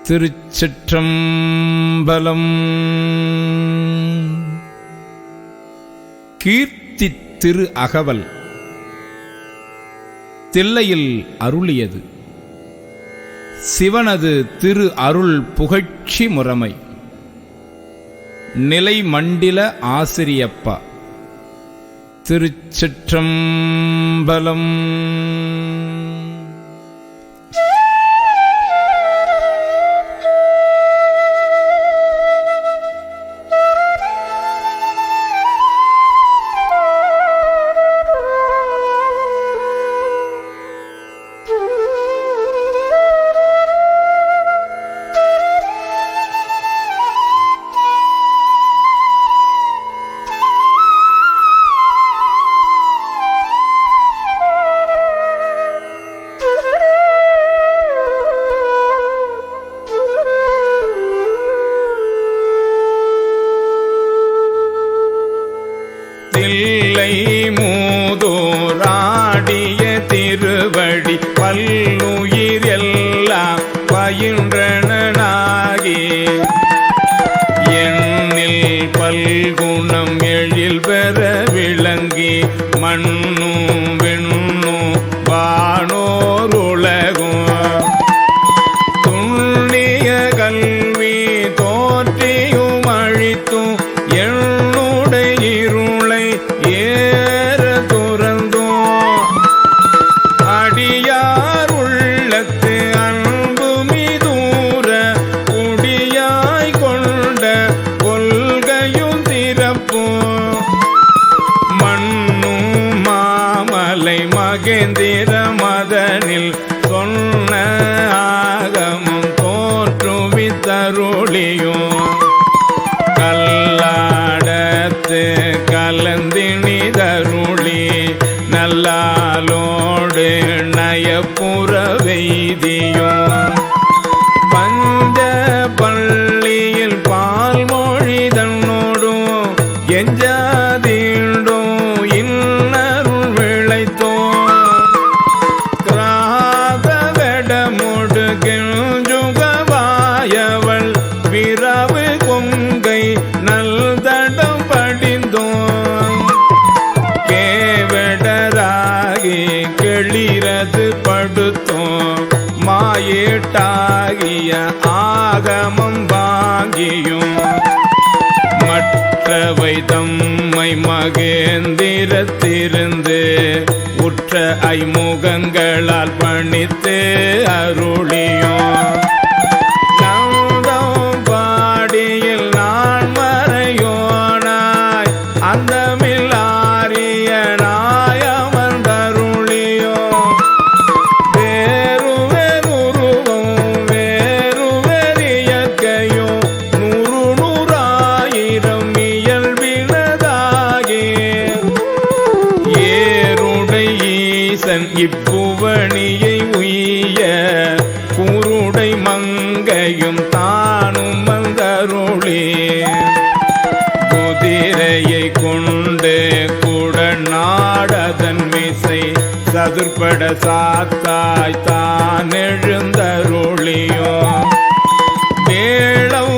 திருச்சிற்றம்பலம். கீர்த்தி திரு அகவல் தில்லையில் அருளியது. சிவனது திரு அருள் புகழ்ச்சி முறைமை. நிலை மண்டில ஆசிரியப்பா. திருச்சிற்றம்பலம். தில்லை மூதோராடிய திருவடி பல்லுயிர் எல்லாம் பயின்றனாகி எண்ணில் பல்குணம் எழில் பெற விளங்கி மண்ணும் விண்ணும் வானோர் உலகும் துண்ணிய கல்வி தோற்றியும் அழித்தும் மகேந்திர மதனில் சொன்ன ஆகமும் தோற்றுவித்தருளியும் கல்லாடத்து கலந்தினிதருளி நல்லாலோடு நயப்புற வெய்தியும் பஞ்ச பள்ளியில் பால்மொழி தன்னோடும் எஞ்சாதீண்டும் இன்னருள் விளைத்தோ கிஞ்சுகவாயவள் விரவு கொங்கை நல்தடம் படிந்தோம் கேவடராகி கெளிரது படுத்தோம் மாயேட்டாகிய ஆகமம் வாங்கியும் மற்றவை தம்மை மகேந்திரத்திருந்து உற்ற ஐமுகங்களால் பணித்து அருளியும் நந்தம் பாடியில் நான் மறையோனாய் அந்தமில்லாரியனாய் அமர்ந்தருளியோ வேறுவேறுருவும் வேறுவேறியற்கையும் நூறு நூறாயிரம் இயல்பினதாகி ஏருடை ஈசன் இப்புவணியை உய்ய கூருடை மங்கையும் தானும் வந்தருளே குதிரையை கொண்டு குடநாடதன் மிசை சதுர்பட சாத்தாய் தான் எழுந்தருளியோ வேளம்